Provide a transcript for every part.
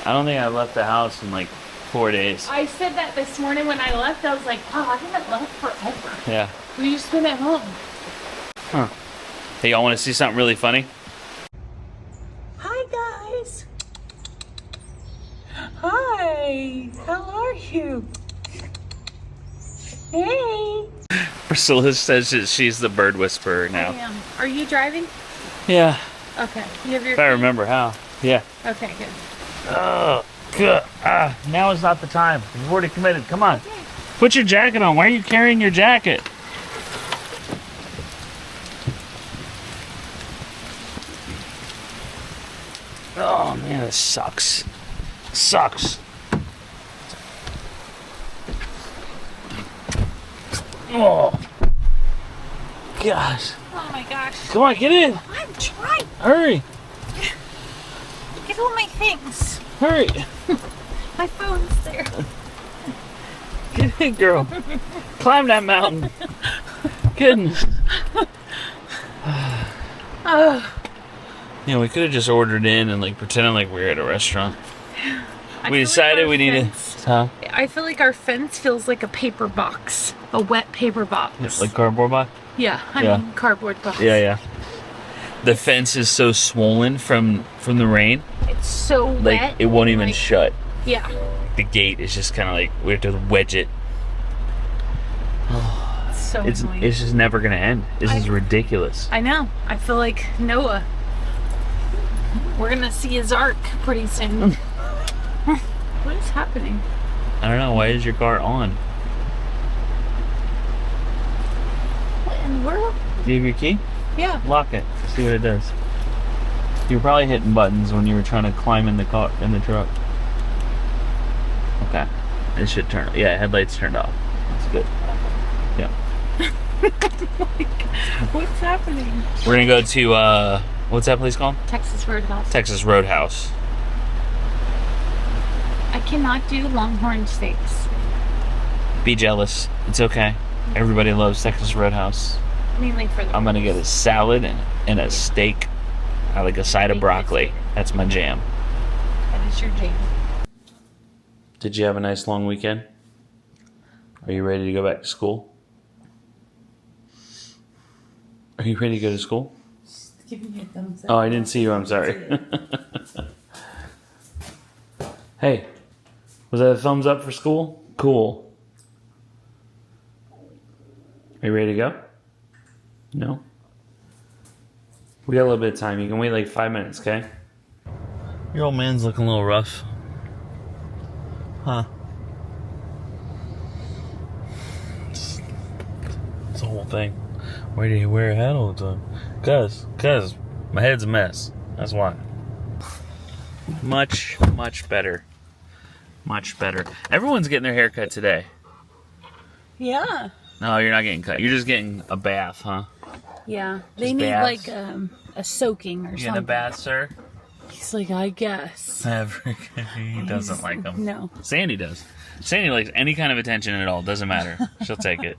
I don't think I left the house in like 4 days. I said that this morning when I left. I was like, wow, I haven't left forever. Yeah. We just been at home. Huh. Hey, y'all want to see something really funny? Hi, guys. Hi. How are you? Hey. Priscilla says that she's the bird whisperer now. I am. Are you driving? Yeah. Okay. You have your If I remember how. Yeah. Okay, good. Oh, good. Now is not the time. You've already committed. Come on. Okay. Put your jacket on. Why are you carrying your jacket? Oh, man, this sucks. Sucks. Oh. Gosh. Oh my gosh. Come on, get in. I'm trying. Hurry. Get all my things. Hurry. My phone's there. Get in, girl. Climb that mountain. Goodness. Yeah, we could have just ordered in and like pretended like we were at a restaurant. We decided we need to. Huh? I feel like our fence feels like a paper box, a wet paper box. Like cardboard box? Yeah, I mean cardboard box. Yeah, yeah. The fence is so swollen from the rain. It's so Like wet. it won't even shut. Yeah. The gate is just kind of like we have to wedge it. It's so annoying. It's just never gonna end. This is ridiculous. I know. I feel like Noah. We're gonna see his ark pretty soon. What is happening? I don't know. Why is your car on? What in the world? Do you have your key? Yeah. Lock it. See what it does. You were probably hitting buttons when you were trying to climb in the truck. Okay. It should turn. Yeah, headlights turned off. That's good. Yeah. What's happening? We're gonna go to what's that place called? Texas Roadhouse. Texas Roadhouse. I cannot do Longhorn steaks. Be jealous. It's okay. Everybody loves Texas Roadhouse. Mainly for the I'm gonna get a salad and a steak. I like a side of broccoli. That's my jam. That is your jam. Did you have a nice long weekend? Are you ready to go back to school? Are you ready to go to school? Just giving you a thumbs up. Oh, I didn't see you. I'm sorry. Hey, was that a thumbs up for school? Cool. Are you ready to go? No? We got a little bit of time. You can wait like 5 minutes, okay? Your old man's looking a little rough. Huh? It's the whole thing. Why do you wear a hat all the time? Cause my head's a mess. That's why. Much better. Much better. Everyone's getting their hair cut today. Yeah. No, you're not getting cut. You're just getting a bath, huh? Yeah. They need baths? like a soaking or You something. getting a bath, sir? He's like, I guess. He doesn't like them. No. Sandy does. Sandy likes any kind of attention at all. Doesn't matter. She'll take it.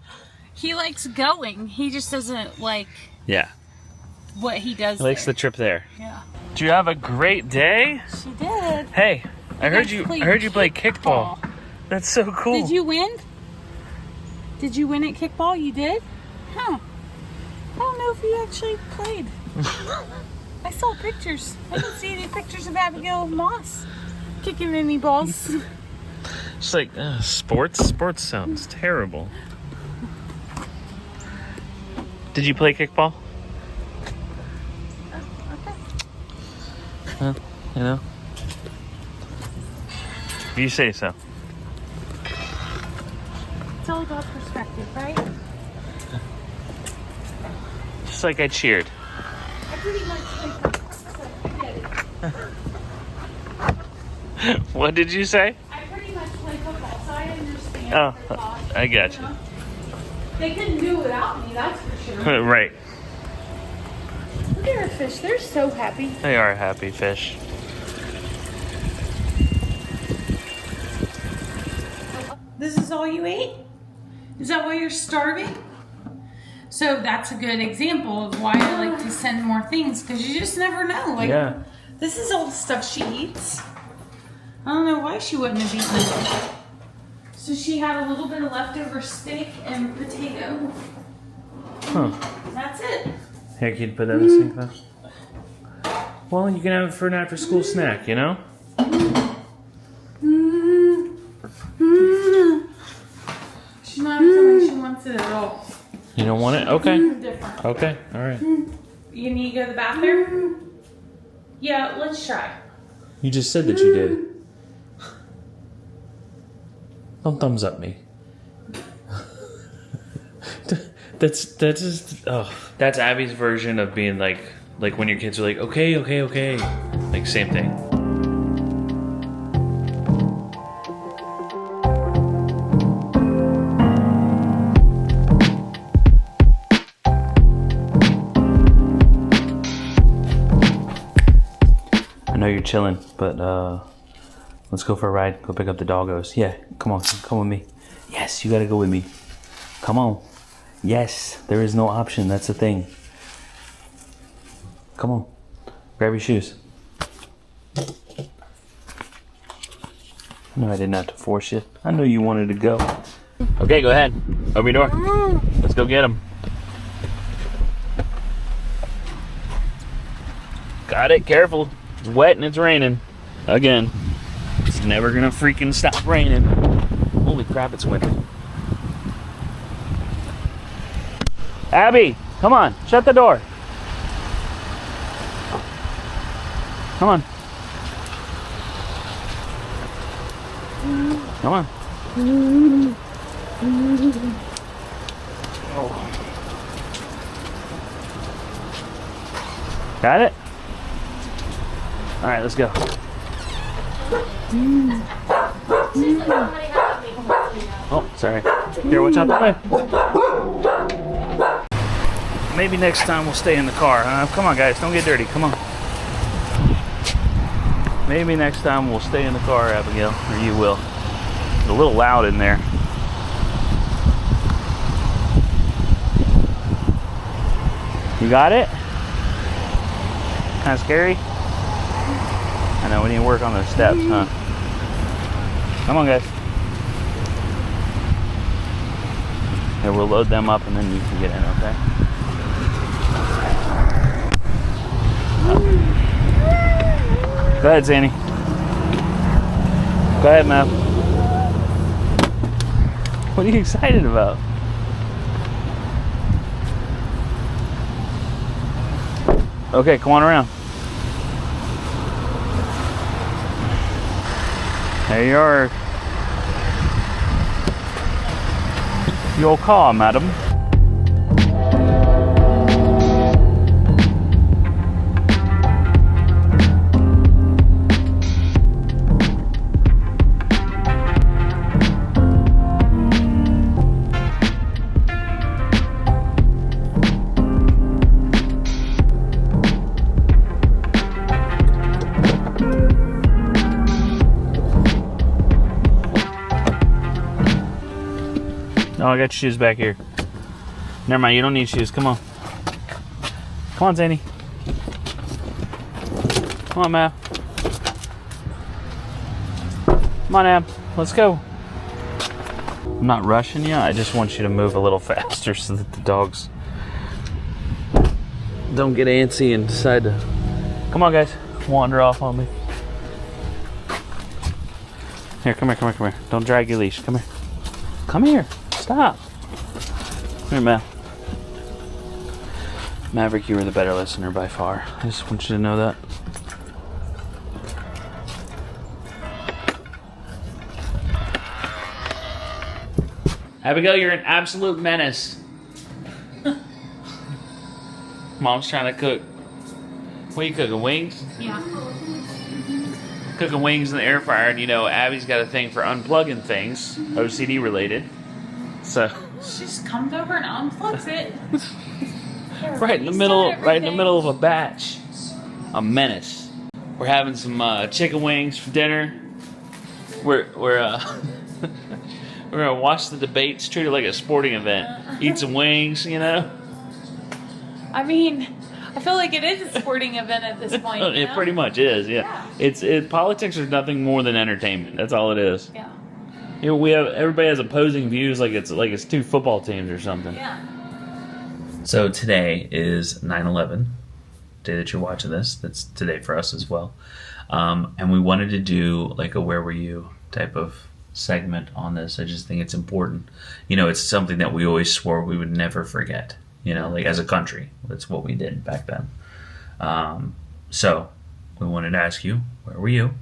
He likes going. He just doesn't like Yeah. what he does. He likes the trip there. Yeah. Did you have a great day? She did. Hey, I heard you play kickball. kickball. That's so cool. Did you win? Did you win at kickball? You did? Huh. I don't know if you actually played. I saw pictures. I didn't see any pictures of Abigail Moss kicking any balls. It's like sports sounds terrible. Did you play kickball? Okay. You know? You say so. It's all about perspective, right? Just like I cheered. I pretty much play football, so I get it. What did you say? I pretty much play football, so I understand. Oh, their thoughts, I got you. know? They couldn't do it without me, that's for sure. Right. Look at our fish. They're so happy. They are happy fish. This is all you ate? Is that why you're starving? So that's a good example of why I like to send more things, because you just never know. Like, Yeah. this is all the stuff she eats. I don't know why she wouldn't have eaten it. So she had a little bit of leftover steak and potato. Huh. That's it. Here, can you put that in the sink though? Well, you can have it for an after school snack, you know? She's not telling me she wants it at all. You don't want it? Okay. Different. Okay, alright. You need to go to the bathroom? Yeah, let's try. You just said that you did. Don't thumbs up me. That's just that's Abby's version of being like when your kids are like, okay. Like same thing. I know you're chilling, but let's go for a ride. Go pick up the doggos. Yeah, come with me. Yes, you gotta go with me. Come on. Yes, there is no option. That's the thing. Come on. Grab your shoes. No, I didn't have to force you. I know you wanted to go. Okay, go ahead. Open your door. Let's go get him. Got it. Careful. It's wet and it's raining. Again. It's never gonna freaking stop raining. Holy crap, it's winter. Abby, come on. Shut the door. Come on. Come on. Oh. Got it? All right, let's go. Oh, sorry. Here, watch out the way. Maybe next time we'll stay in the car. Come on, guys. Don't get dirty. Come on. Maybe next time we'll stay in the car, Abigail. Or you will. It's a little loud in there. You got it? Kind of scary? I know, we need to work on those steps, huh? Come on, guys. Here, we'll load them up and then you can get in, okay? Go ahead, Zanny. Go ahead, Matt. What are you excited about? Okay, come on around. There you are. Your car, madam. Oh, I got your shoes back here. Never mind, you don't need shoes. Come on. Come on, Zany. Come on, Mav. Come on, Ab. Let's go. I'm not rushing you. I just want you to move a little faster so that the dogs don't get antsy and decide to... Come on, guys. Wander off on me. Here, come here. Don't drag your leash. Come here. Come here. Stop. Here, Matt. Maverick, you were the better listener by far. I just want you to know that. Abigail, you're an absolute menace. Mom's trying to cook. What are you cooking, wings? Yeah. Cooking wings in the air fryer, and you know, Abby's got a thing for unplugging things, OCD related. So She just comes over and unplugs it. right in the middle of a batch. A menace. We're having some chicken wings for dinner. We're gonna watch the debates, treat it like a sporting event. Eat some wings, you know. I mean, I feel like it is a sporting event at this point. You It know? pretty much is, yeah. Politics is nothing more than entertainment. That's all it is. Yeah. Everybody has opposing views, like it's two football teams or something. Yeah. So today is 9/11, day that you're watching this. That's today for us as well. And we wanted to do like a "Where Were You" type of segment on this. I just think it's important. It's something that we always swore we would never forget. Like as a country, that's what we did back then. So we wanted to ask you, where were you?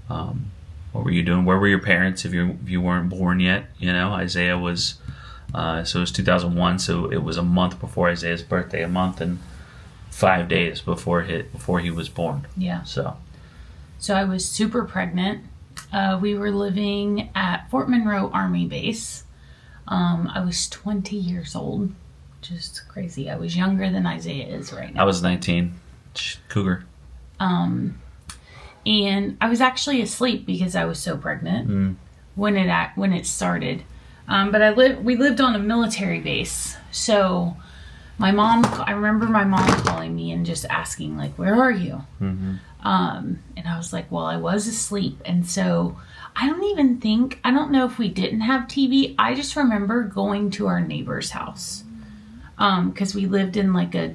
What were you doing? Where were your parents if you weren't born yet? Isaiah was, so it was 2001, so it was a month before Isaiah's birthday, a month and 5 days before he was born. Yeah. So I was super pregnant. We were living at Fort Monroe Army Base. I was 20 years old. Just crazy. I was younger than Isaiah is right now. I was 19. Cougar. And I was actually asleep because I was so pregnant when it started. But we lived on a military base. So I remember my mom calling me and just asking, like, where are you? Mm-hmm. And I was like, well, I was asleep. And so I don't know if we didn't have TV. I just remember going to our neighbor's house. Because we lived in like a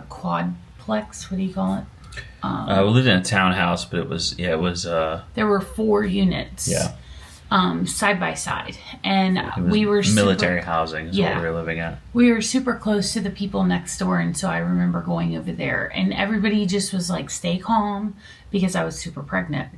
quadplex. What do you call it? We lived in a townhouse, but it was. There were 4 units. Yeah. Side by side, and we were military housing is what we were living at. We were super close to the people next door, and so I remember going over there, and everybody just was like, "Stay calm," because I was super pregnant.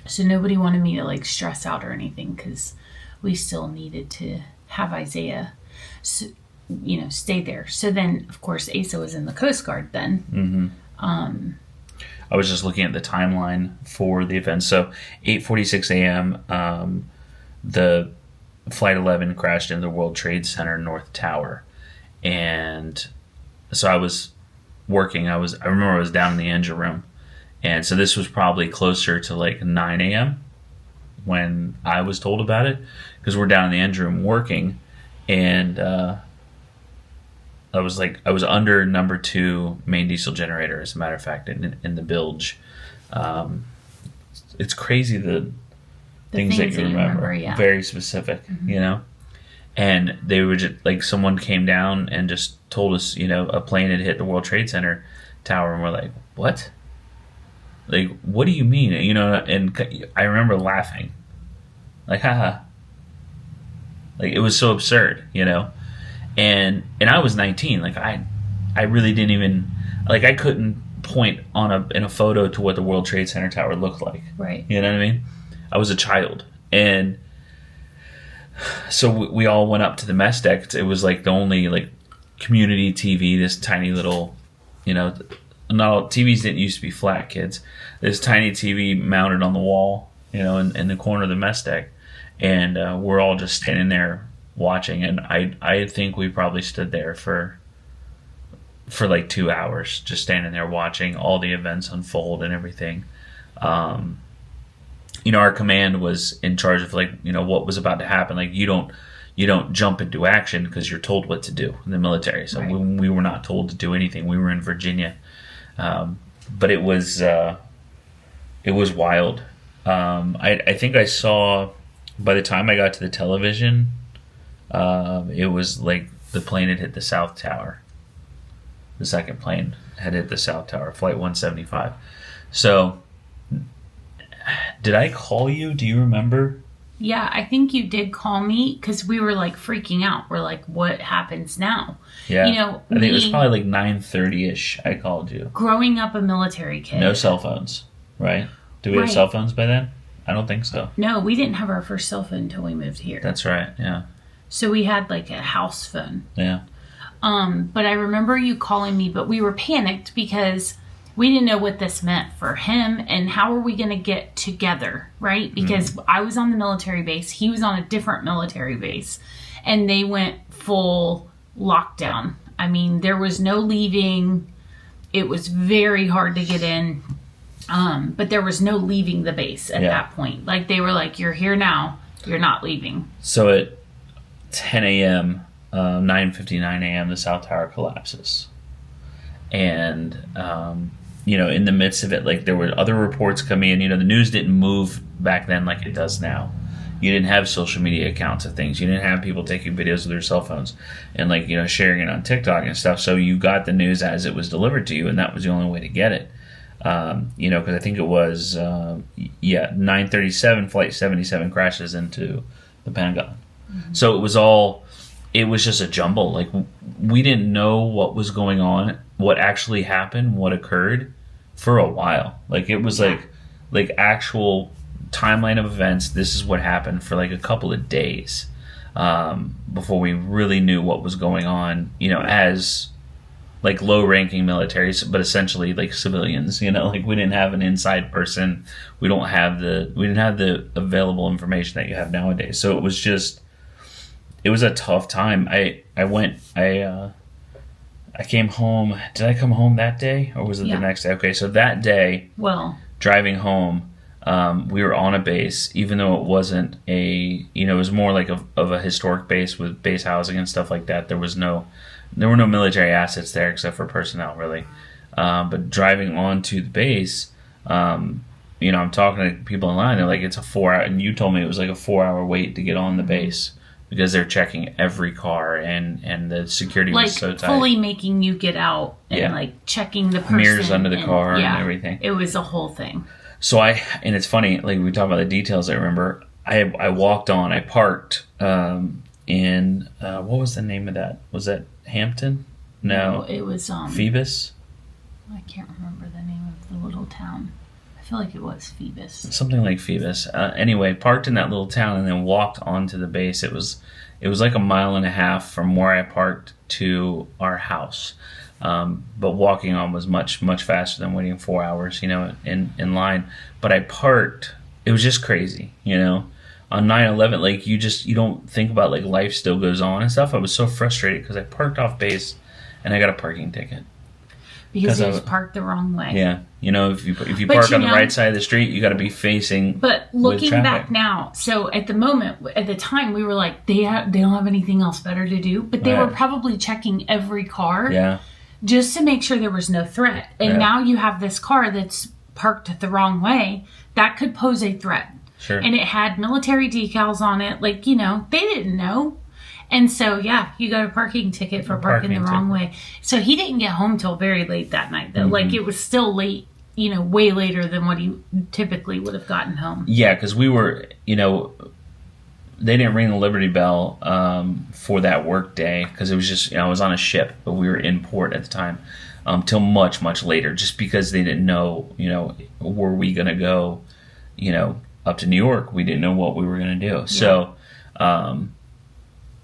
So nobody wanted me to like stress out or anything because we still needed to have Isaiah, stay there. So then, of course, Asa was in the Coast Guard then. Mm-hmm. I was just looking at the timeline for the event. So 8:46 a.m., the Flight 11 crashed into the World Trade Center North Tower. And so I was working. I remember I was down in the engine room. And so this was probably closer to like 9 a.m. when I was told about it. Because we're down in the engine room working. And I was under number 2 main diesel generator, as a matter of fact, in the bilge. It's crazy the things that you remember. Yeah. Very specific, mm-hmm. And they were just like, someone came down and just told us, a plane had hit the World Trade Center tower, and we're like, what? Like, what do you mean? And I remember laughing, like, haha. Like, it was so absurd, And I was 19. Like I really didn't even I couldn't point in a photo to what the World Trade Center tower looked like. Right. You know what I mean? I was a child, and so we all went up to the mess deck. It was like the only like community TV. This tiny little, not all TVs didn't used to be flat, kids. This tiny TV mounted on the wall, in the corner of the mess deck, and we're all just standing there watching, and I think we probably stood there for like 2 hours, just standing there watching all the events unfold and everything. Our command was in charge of what was about to happen. Like you don't jump into action because you're told what to do in the military. So right. we were not told to do anything. We were in Virginia, but it was wild. I think I saw, by the time I got to the television, it was like the plane had hit the South Tower. The second plane had hit the South Tower, Flight 175. So, did I call you? Do you remember? Yeah, I think you did call me because we were like freaking out. We're like, what happens now? Yeah. I think it was probably like 9:30ish. I called you. Growing up a military kid. No cell phones, right? Do we have cell phones by then? I don't think so. No, we didn't have our first cell phone until we moved here. That's right, yeah. So we had like a house phone. Yeah. But I remember you calling me, but we were panicked because we didn't know what this meant for him and how are we going to get together, right? Because I was on the military base, he was on a different military base, and they went full lockdown. I mean, there was no leaving. It was very hard to get in. But there was no leaving the base at that point. Like they were like, you're here now, you're not leaving. So at 10 a.m., 9:59 a.m., the South Tower collapses. and in the midst of it, like there were other reports coming in. The news didn't move back then like it does now. You didn't have social media accounts of things. You didn't have people taking videos with their cell phones and sharing it on TikTok and stuff. So you got the news as it was delivered to you, and that was the only way to get it. Because I think it was 9:37 Flight 77 crashes into the Pentagon. Mm-hmm. So it was just a jumble. Like, we didn't know what was going on, what actually happened, what occurred for a while. Like, it was like actual timeline of events. This is what happened for like a couple of days before we really knew what was going on, as like low-ranking militaries, but essentially like civilians. Like, we didn't have an inside person. We didn't have the available information that you have nowadays. So it was a tough time. I came home. Did I come home that day, or was it the next day? Okay, so that day, driving home, we were on a base, even though it wasn't it was more like of a historic base with base housing and stuff like that. There were no military assets there except for personnel, really. But driving onto the base, I'm talking to people online. They're like, it's a 4 hour, and you told me it was like a 4 hour wait to get on the base because they're checking every car, and the security was so tight. Like, fully making you get out and like checking the person. Mirrors under the car and everything. It was a whole thing. So and it's funny, like, we talk about the details. I remember I walked on, I parked in, what was the name of that? Was that Hampton? No, it was Phoebus. I can't remember the name of the little town. I feel like it was Phoebus. Something like Phoebus. Anyway, parked in that little town and then walked onto the base. It was like a mile and a half from where I parked to our house. But walking on was much, much faster than waiting 4 hours, in line. But I parked. It was just crazy, On 9/11, like, you don't think about, like, life still goes on and stuff. I was so frustrated because I parked off base and I got a parking ticket. Because it was parked the wrong way. Yeah. If you park on the right side of the street, you got to be facing. But looking back now, so at the time, we were like, they don't have anything else better to do. But they were probably checking every car. Yeah. Just to make sure there was no threat. And now you have this car that's parked the wrong way. That could pose a threat. Sure. And it had military decals on it. Like, they didn't know. And so, you got a parking ticket for parking the wrong way. So he didn't get home till very late that night, though. Mm-hmm. Like, it was still late, way later than what he typically would have gotten home. Yeah, because we were, they didn't ring the Liberty Bell for that work day because it was just, I was on a ship, but we were in port at the time till much, much later, just because they didn't know, were we going to go, up to New York? We didn't know what we were going to do. Yeah. So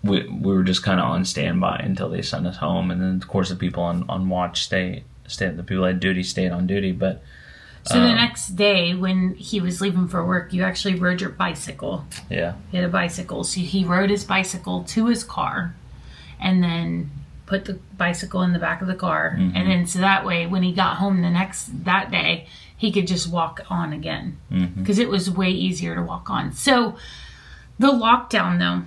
we were just kind of on standby until they sent us home. And then, of course, the people on watch the people at duty stayed on duty. But so the next day when he was leaving for work, you actually rode your bicycle. Yeah. He had a bicycle. So he rode his bicycle to his car and then put the bicycle in the back of the car. Mm-hmm. And then so that way when he got home that day, he could just walk on again. Because it was way easier to walk on. So the lockdown, though,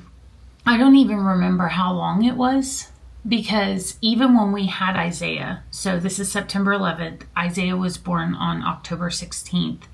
I don't even remember how long it was. Because even when we had Isaiah, so this is September 11th, Isaiah was born on October 16th.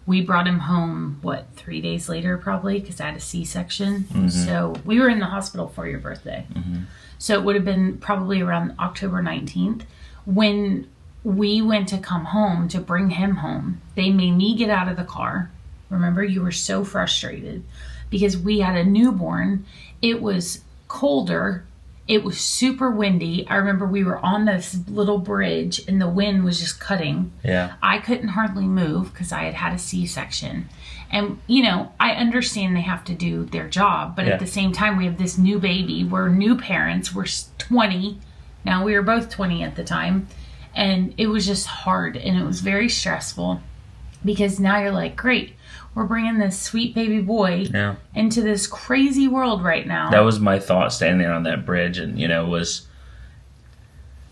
We brought him home, 3 days later probably, because I had a C-section. Mm-hmm. So we were in the hospital for your birthday. Mm-hmm. So it would have been probably around October 19th. When we went to come home, to bring him home, they made me get out of the car. Remember, you were so frustrated because we had a newborn. It was colder. It was super windy. I remember we were on this little bridge and the wind was just cutting. Yeah. I couldn't hardly move because I had a C-section. And, I understand they have to do their job. But at the same time, we have this new baby. We're new parents. We're 20. Now, we were both 20 at the time. And it was just hard. And it was very stressful. Because now you're like, great. We're bringing this sweet baby boy into this crazy world right now. That was my thought standing there on that bridge. And,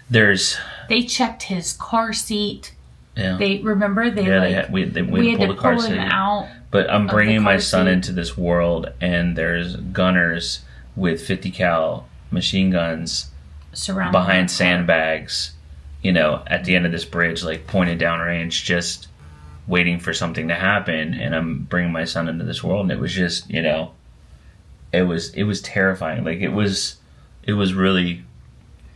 They checked his car seat. Yeah. We had to pull the car seat out. But I'm bringing my son into this world, and there's gunners with 50 cal machine guns behind sandbags, you know, at the end of this bridge, like pointed downrange, just waiting for something to happen, and I'm bringing my son into this world, and it was just, you know, it was terrifying. Like it was really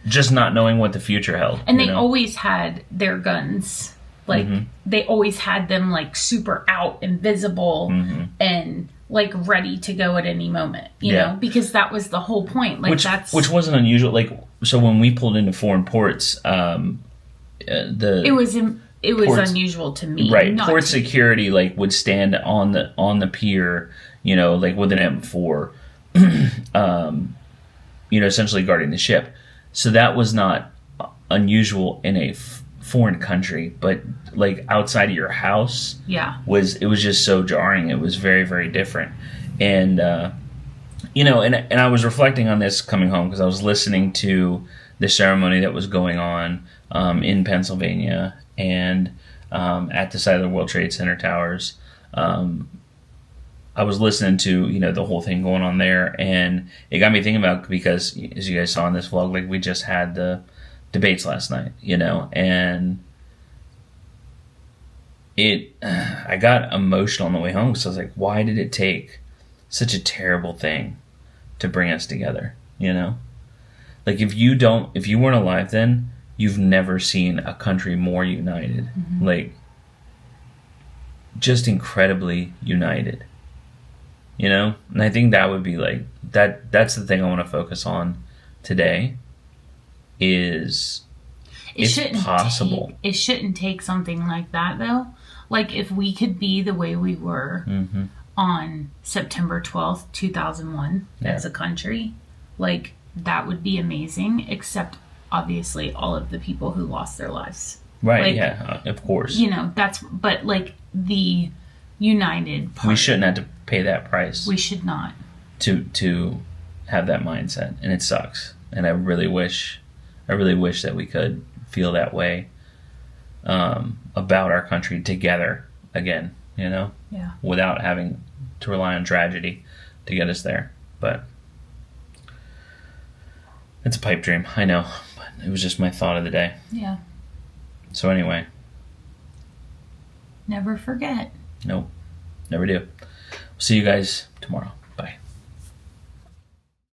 just not knowing what the future held. And they always had their guns. Like they always had them like super out and visible and like ready to go at any moment, you know, because that was the whole point. Like which wasn't unusual. Like, so when we pulled into foreign ports, it was unusual to me. Right. Port security like would stand on the pier, you know, like with an M4, you know, essentially guarding the ship. So that was not unusual in a foreign country, but like outside of your house, it was just so jarring. It was very, very different. And you know, and I was reflecting on this coming home because I was listening to the ceremony that was going on in Pennsylvania and at the site of the World Trade Center towers. I was listening to, you know, the whole thing going on there, and it got me thinking about, because as you guys saw in this vlog, like we just had the debates last night, you know, and I got emotional on the way home because I was like, why did it take such a terrible thing to bring us together, you know? Like if you weren't alive then, you've never seen a country more united, like just incredibly united, you know? And I think that would be like, that's the thing I want to focus on today is it's possible. It shouldn't take something like that though. Like if we could be the way we were on September 12th, 2001 as a country, like that would be amazing, except obviously all of the people who lost their lives. Right, like, of course. You know, but like the united part. We shouldn't have to pay that price. We should not. To have that mindset, and it sucks. And I really wish that we could feel that way about our country together again, you know? Yeah. Without having to rely on tragedy to get us there. But it's a pipe dream, I know. But it was just my thought of the day. Yeah. So anyway. Never forget. Nope. Never do. See you guys tomorrow. Bye.